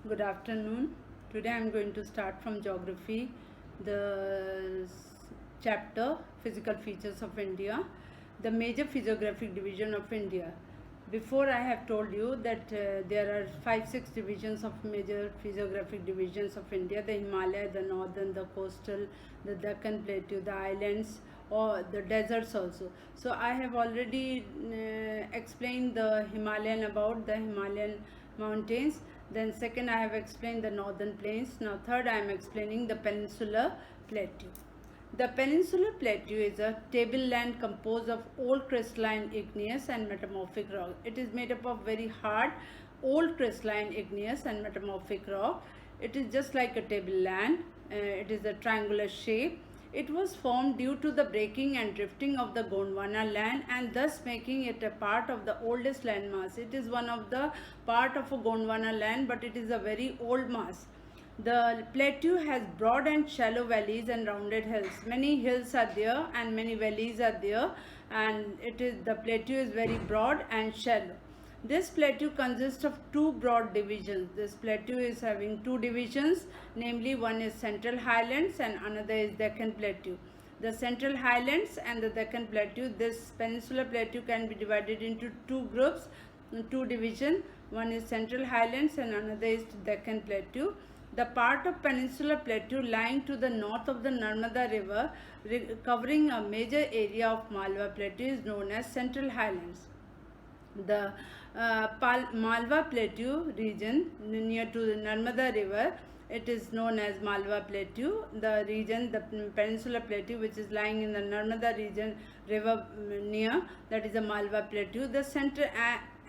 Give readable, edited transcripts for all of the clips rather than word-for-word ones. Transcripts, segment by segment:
Good afternoon. Today I am going to start from geography, the chapter Physical Features of India, the major physiographic division of India. Before I have told you that there are 5-6 divisions of major physiographic divisions of India: the Himalaya, the northern, the coastal, the Deccan Plateau, the islands, or the deserts also. So I have already explained the Himalayan mountains. Then second, I have explained the northern plains. Now third, I am explaining the peninsular plateau. The peninsular plateau is a tableland composed of old crystalline igneous and metamorphic rock. It is made up of very hard old crystalline igneous and metamorphic rock. It is just like a tableland. It is a triangular shape. It was formed due to the breaking and drifting of the Gondwana land, and thus making it a part of the oldest landmass. It is one of the part of a Gondwana land, but it is a very old mass. The plateau has broad and shallow valleys and rounded hills. Many hills are there and many valleys are there, and the plateau is very broad and shallow. This plateau consists of two broad divisions. This plateau is having two divisions, namely one is Central Highlands and another is Deccan Plateau. The Central Highlands and the Deccan Plateau, this peninsular plateau can be divided into two groups, two divisions. One is Central Highlands and another is Deccan Plateau. The part of peninsular plateau lying to the north of the Narmada river, covering a major area of Malwa Plateau, is known as Central Highlands. The Malwa Plateau region near to the Narmada river, it is known as Malwa Plateau. The region, the peninsular plateau, which is lying in the Narmada region river near, that is the Malwa Plateau. The center,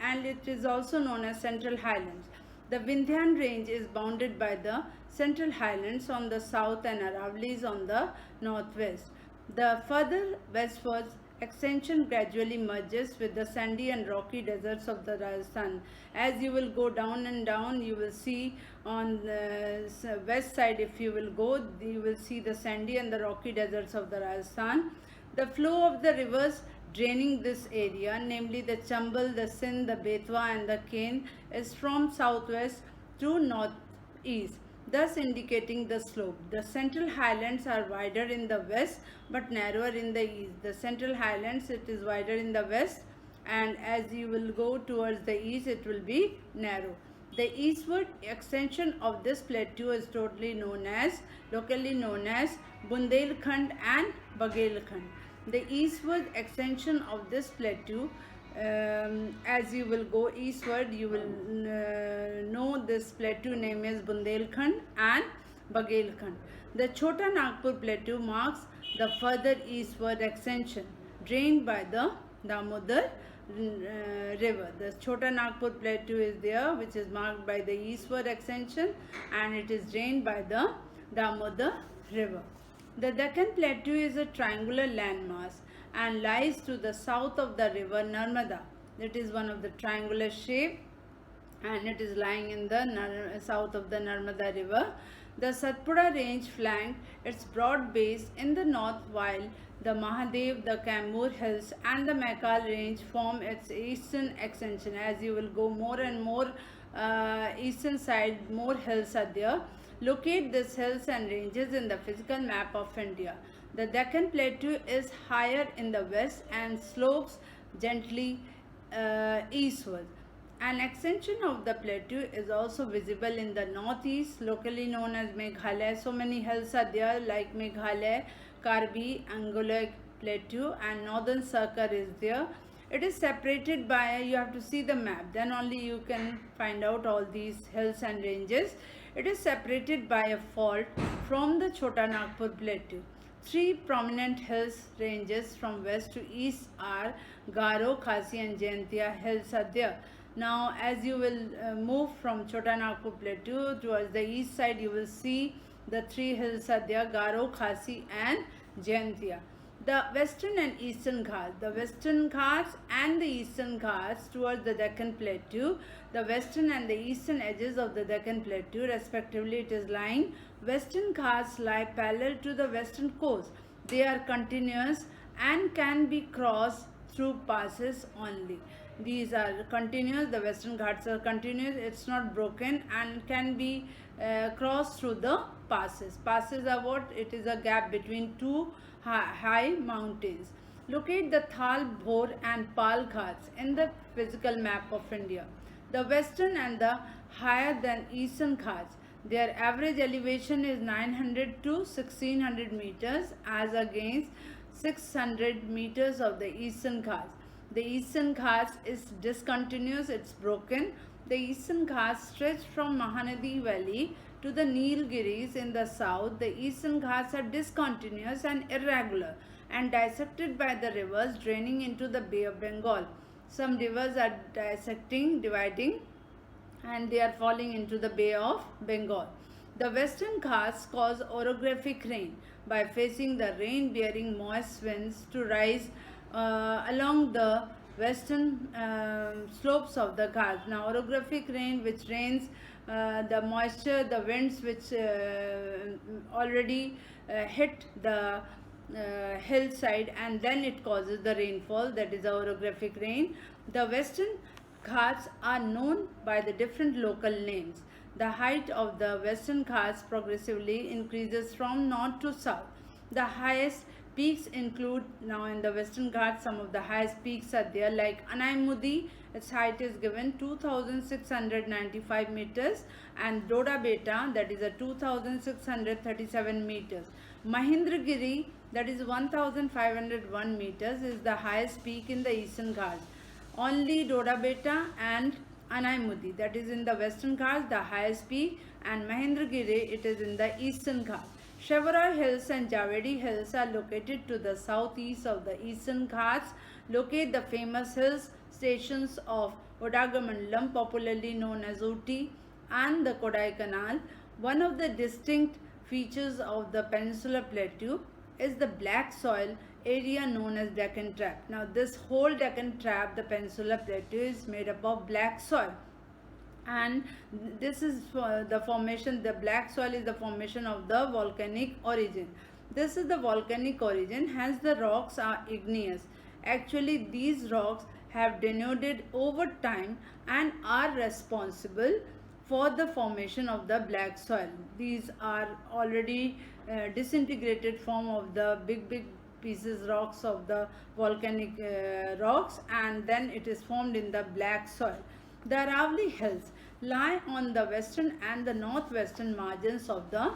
and it is also known as Central Highlands. The Vindhyan range is bounded by the Central Highlands on the south and Aravallis on the northwest. The further westwards extension gradually merges with the sandy and rocky deserts of the Rajasthan. As you will go down and down, you will see on the west side, if you will go, you will see the sandy and the rocky deserts of the Rajasthan. The flow of the rivers draining this area, namely the Chambal, the Sindh, the Betwa and the Kain, is from southwest to northeast, thus indicating the slope. The Central Highlands are wider in the west but narrower in the east. The Central Highlands, it is wider in the west, and as you will go towards the east, it will be narrow. The eastward extension of this plateau is locally known as Bundelkhand and Bagelkhand. The eastward extension of this plateau, as you will go eastward, you will know this plateau name is Bundelkhand and Bagelkhand. The Chota Nagpur Plateau marks the further eastward extension, drained by the Damodar river. The Chota Nagpur Plateau is there, which is marked by the eastward extension, and it is drained by the Damodar river. The Deccan Plateau is a triangular landmass and lies to the south of the river Narmada. It is one of the triangular shape, and it is lying in the south of the Narmada river. The Satpura range flanked its broad base in the north, while the Mahadev, the Kambur hills and the Maikal range form its eastern extension. As you will go more and more eastern side, more hills are there. Locate these hills and ranges in the physical map of India. The Deccan Plateau is higher in the west and slopes gently eastward. An extension of the plateau is also visible in the northeast, locally known as Meghalaya. So many hills are there, like Meghalaya, Karbi, Angulak Plateau, and Northern Sarkar is there. It is separated by, you have to see the map, then only you can find out all these hills and ranges. It is separated by a fault from the Chota Nagpur Plateau. Three prominent hills ranges from west to east are Garo, Khasi and Jaintia hills are there. Now as you will move from Chota Nagpur Plateau towards the east side, you will see the three hills are there: Garo, Khasi and Jaintia. The western and eastern Ghats. The western Ghats and the eastern Ghats towards the Deccan Plateau. The western and the eastern edges of the Deccan Plateau respectively, it is lying. Western Ghats lie parallel to the western coast. They are continuous and can be crossed through passes only. These are continuous. The Western Ghats are continuous. It's not broken and can be crossed through the passes. Passes are what? It is a gap between two high mountains. Locate the Thal, Bhor and Pal Ghats in the physical map of India. The western and the higher than eastern Ghats. Their average elevation is 900 to 1600 meters as against 600 meters of the eastern Ghats. The eastern Ghats is discontinuous, it's broken. The eastern Ghats stretch from Mahanadi Valley to the Nilgiris in the south. The eastern Ghats are discontinuous and irregular and dissected by the rivers draining into the Bay of Bengal. Some rivers are dividing and they are falling into the Bay of Bengal. The Western Ghats cause orographic rain by facing the rain-bearing moist winds to rise along the western slopes of the Ghats. Now, orographic rain, which rains the moisture, the winds which already hit the hillside, and then it causes the rainfall, that is the orographic rain. The Western Ghats are known by the different local names. The height of the Western Ghats progressively increases from north to south. The highest peaks include, now in the Western Ghats, some of the highest peaks are there, like Anaimudi, its height is given 2695 meters, and Doda Beta, that is a 2637 meters. Mahendragiri, that is 1501 meters, is the highest peak in the Eastern Ghats. Only Doda Beta and Anaimudi, that is in the Western Ghats, the highest peak, and Mahendragiri, it is in the Eastern Ghats. Shevaroy Hills and Javedi Hills are located to the southeast of the Eastern Ghats. Locate the famous hills stations of Udagamandalam, popularly known as Ooty, and the Kodaikanal. One of the distinct features of the Peninsular Plateau is the black soil area known as Deccan Trap. Now, this whole Deccan Trap, the Peninsular Plateau, is made up of black soil. And this is the formation, the black soil is the formation of the volcanic origin. This is the volcanic origin, hence the rocks are igneous. Actually, these rocks have denuded over time and are responsible for the formation of the black soil. These are already disintegrated form of the big pieces rocks of the volcanic rocks, and then it is formed in the black soil. The Aravalli Hills lie on the western and the northwestern margins of the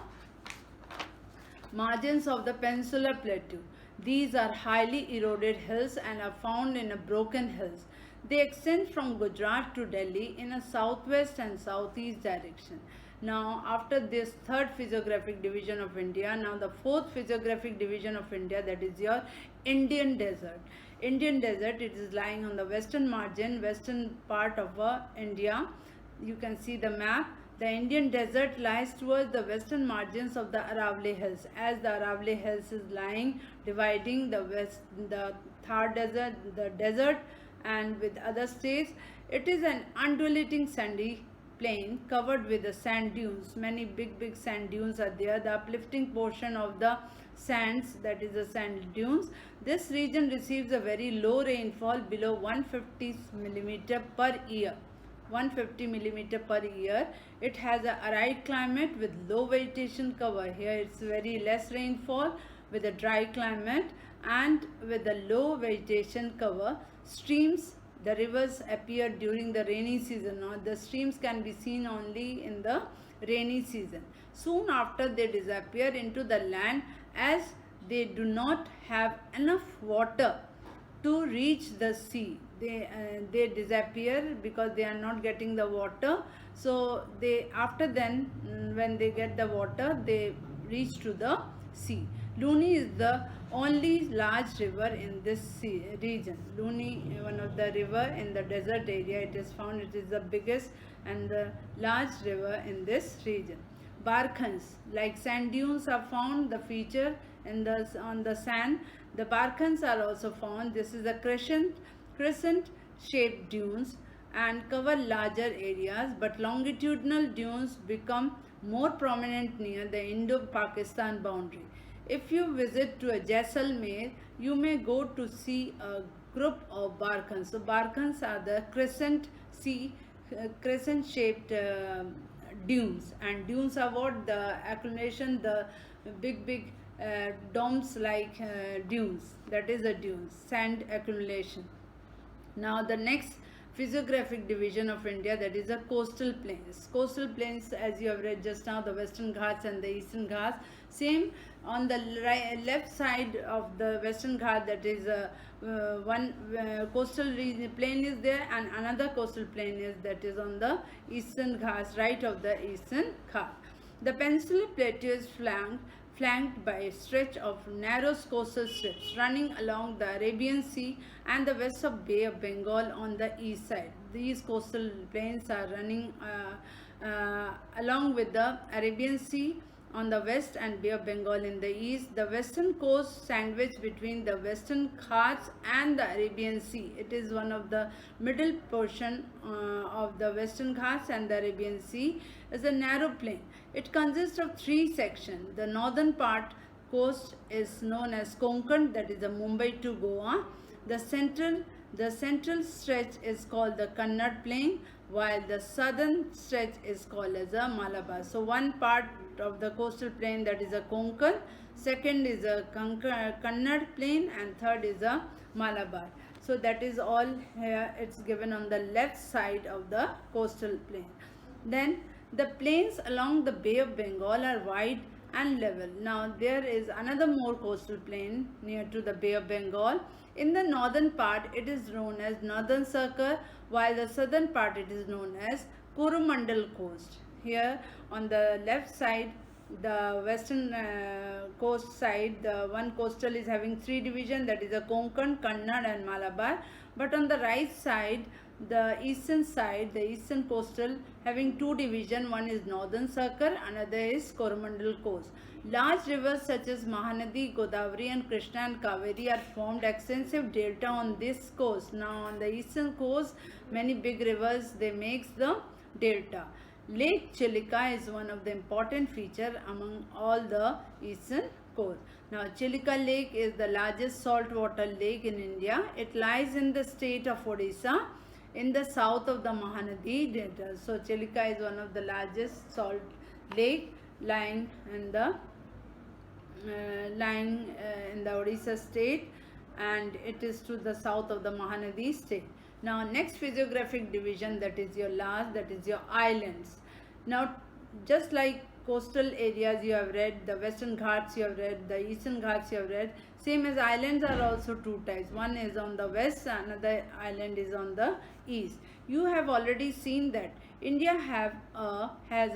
Peninsular Plateau. These are highly eroded hills and are found in a broken hills. They extend from Gujarat to Delhi in a southwest and southeast direction. Now, after this third physiographic division of India, now the fourth physiographic division of India, that is your Indian desert. Indian desert, it is lying on the western margin, western part of India. You can see the map. The Indian desert lies towards the western margins of the Aravalli Hills. As the Aravalli Hills is lying, dividing the Thar desert, the desert, and with other states, it is an undulating sandy plain covered with the sand dunes. Many big sand dunes are there. The uplifting portion of the sands, that is the sand dunes. This region receives a very low rainfall below 150 millimeter per year. 150 millimeter per year. It has a arid climate with low vegetation cover. Here it's very less rainfall with a dry climate and with a low vegetation cover. Streams, the rivers appear during the rainy season. Now the streams can be seen only in the rainy season. Soon after they disappear into the land as they do not have enough water to reach the sea. They disappear because they are not getting the water. So when they get the water, they reach to the sea. Luni is the only large river in this region. Luni, one of the river in the desert area, it is found. It is the biggest and the large river in this region. Barkhans, like sand dunes, are found. The feature on the sand. The Barkhans are also found. This is a crescent shaped dunes and cover larger areas, but longitudinal dunes become more prominent near the Indo-Pakistan boundary. If you visit to a Jaisalmer, you may go to see a group of Barkhans. So Barkhans are the crescent shaped dunes, and dunes are what? The accumulation, the big domes like dunes, that is a dunes, sand accumulation. Now the next physiographic division of India, that is the coastal plains. Coastal plains, as you have read just now, the Western Ghats and the Eastern Ghats. Same on the left side of the Western Ghat, that is one coastal plain is there, and another coastal plain is that is on the Eastern Ghats, right of the Eastern Ghat. The Peninsular Plateau is flanked by a stretch of narrow coastal strips running along the Arabian Sea and the west of Bay of Bengal on the east side. These coastal plains are running along with the Arabian Sea on the west and Bay of Bengal in the east. The western coast sandwiched between the Western Ghats and the Arabian Sea. It is one of the middle portion of the Western Ghats and the Arabian Sea is a narrow plain. It consists of three sections. The northern part coast is known as Konkan, that is the Mumbai to Goa. The central stretch is called the Kannada plain, while the southern stretch is called as a Malabar. So one part of the coastal plain, that is a Konkan, second is a Kannada plain, and third is a Malabar. So that is all here, it's given on the left side of the coastal plain. Then the plains along the Bay of Bengal are wide and level. Now there is another more coastal plain near to the Bay of Bengal. In the northern part it is known as Northern Circle, while the southern part it is known as Coromandel Coast. Here on the left side, the western coast side, the one coastal is having three divisions, that is a Konkan, Kannada and Malabar. But on the right side, the eastern side, the eastern coastal having two divisions, one is Northern Circle, another is Coromandel Coast. Large rivers such as Mahanadi, Godavari and Krishna and Kaveri are formed extensive delta on this coast. Now on the eastern coast, many big rivers, they makes the delta. Lake Chilika is one of the important feature among all the eastern coast. Now Chilika Lake is the largest saltwater lake in India. It lies in the state of Odisha in the south of the Mahanadi delta. So Chilika is one of the largest salt lake lying in the Odisha state, and it is to the south of the Mahanadi state. Now next physiographic division, that is your last, that is your islands. Now just like coastal areas you have read, the Western Ghats you have read, the Eastern Ghats you have read, same as islands are also two types. One is on the west, another island is on the east. You have already seen that India has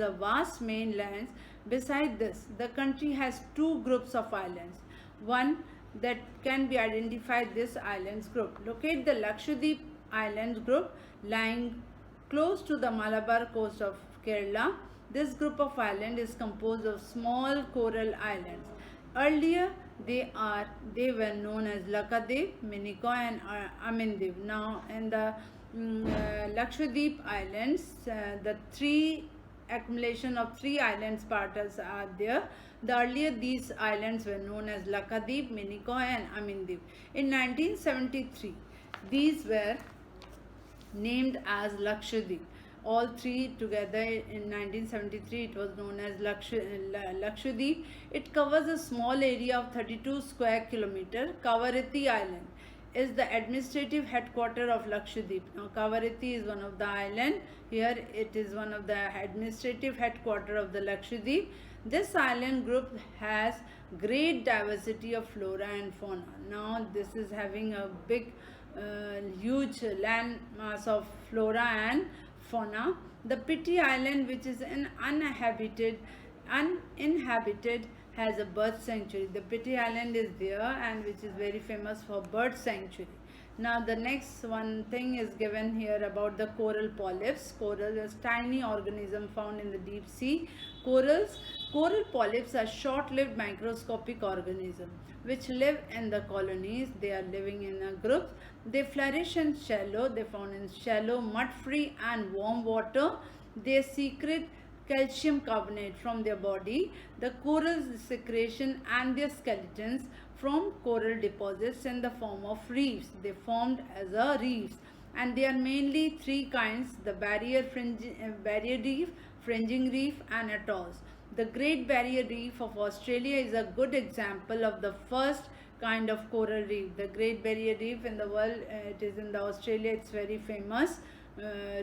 a vast mainland. Beside this, the country has two groups of islands. One that can be identified, this islands group. Locate the Lakshadweep Islands group lying close to the Malabar coast of Kerala. This group of islands is composed of small coral islands. Earlier, they were known as Lakshadweep, Minicoy and Amindiv. Now, in the Lakshadweep Islands, the three accumulation of three islands parts are there. The earlier these islands were known as Lakshadweep, Minicoy and Amindiv. In 1973, these were named as Lakshadweep. All three together in 1973 it was known as Lakshadweep. It covers a small area of 32 square kilometer. Kavaratti Island is the administrative headquarters of Lakshadweep. Now Kavaratti is one of the island. Here it is one of the administrative headquarters of the Lakshadweep. This island group has great diversity of flora and fauna. Now this is having a big huge land mass of flora and fauna. The Piti Island, which is an uninhabited, has a bird sanctuary. The Piti Island is there, and which is very famous for bird sanctuary. Now the next one thing is given here about the coral polyps. Coral is tiny organism found in the deep sea. Coral polyps are short-lived microscopic organisms which live in the colonies. They are living in a group. They flourish in shallow, they found in shallow, mud-free and warm water. They secrete calcium carbonate from their body, the coral secretion and their skeletons from coral deposits in the form of reefs. They formed as a reefs, and they are mainly three kinds: the barrier reef, fringing reef, and atolls. The Great Barrier Reef of Australia is a good example of the first kind of coral reef. The Great Barrier Reef in the world, it is in the Australia, it's very famous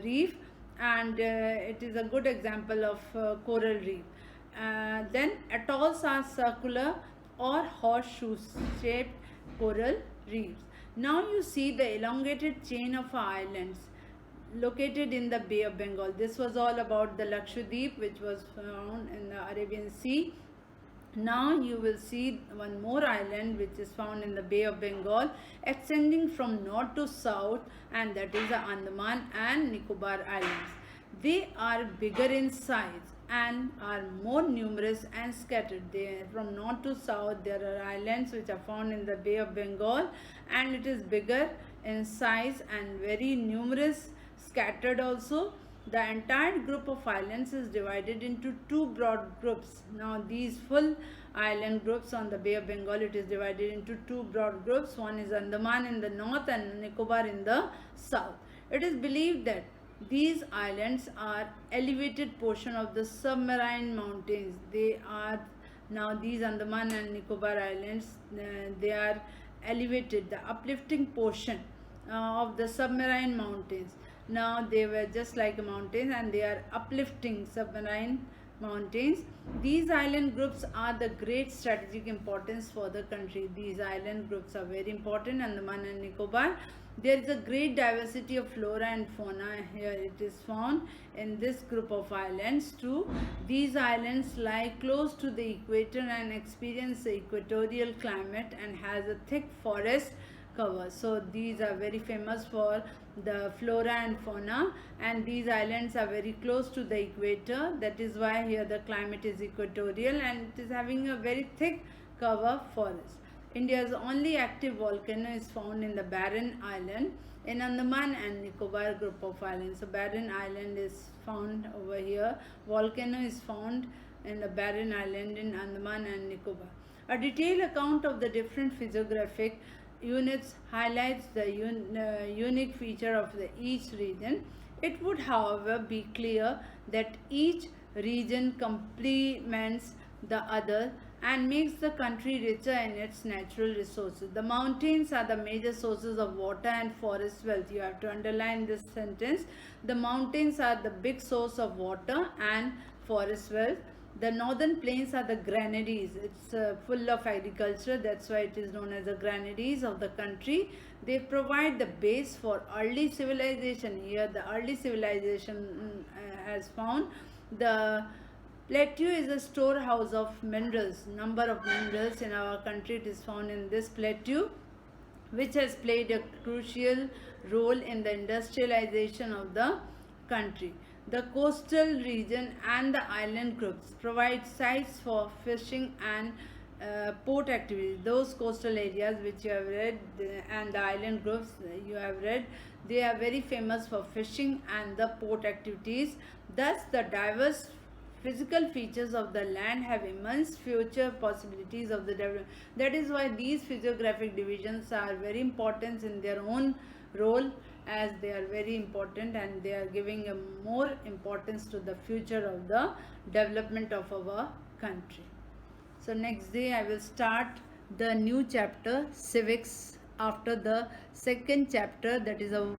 reef, and it is a good example of coral reef. Then atolls are circular or horseshoe shaped coral reefs. Now you see the elongated chain of islands located in the Bay of Bengal. This was all about the Lakshadweep, which was found in the Arabian Sea. Now you will see one more island which is found in the Bay of Bengal, extending from north to south, and that is the Andaman and Nicobar Islands. They are bigger in size and are more numerous and scattered. From north to south there are islands which are found in the Bay of Bengal, and it is bigger in size and very numerous, scattered also. The entire group of islands is divided into two broad groups. Now these full island groups on the Bay of Bengal, it is divided into two broad groups. One is Andaman in the north and Nicobar in the south. It is believed that these islands are elevated portion of the submarine mountains. They are now these Andaman and Nicobar islands, they are elevated, the uplifting portion of the submarine mountains. Now they were just like mountains, and they are uplifting submarine mountains. These island groups are the great strategic importance for the country. These island groups are very important, Andaman and Nicobar. There is a great diversity of flora and fauna here. It is found in this group of islands too. These islands lie close to the equator and experience the equatorial climate and has a thick forest cover. So these are very famous for the flora and fauna, and these islands are very close to the equator. That is why here the climate is equatorial, and it is having a very thick cover forest. India's only active volcano is found in the Barren Island in Andaman and Nicobar group of islands. So Barren Island is found over here. Volcano is found in the Barren Island in Andaman and Nicobar. A detailed account of the different physiographic units highlights the unique feature of each region. It would, however, be clear that each region complements the other and makes the country richer in its natural resources. The mountains are the major sources of water and forest wealth. You have to underline this sentence. The mountains are the big source of water and forest wealth. The northern plains are the granaries. It's full of agriculture. That's why it is known as the granaries of the country. They provide the base for early civilization. Here the early civilization has found. The plateau is a storehouse of minerals. Number of minerals in our country, it is found in this plateau, which has played a crucial role in the industrialization of the country. The coastal region and the island groups provide sites for fishing and port activities. Those coastal areas which you have read and the island groups you have read, they are very famous for fishing and the port activities. Thus the diverse physical features of the land have immense future possibilities of the development. That is why these physiographic divisions are very important in their own role, as they are very important and they are giving a more importance to the future of the development of our country. So next day I will start the new chapter, civics, after the second chapter, that is a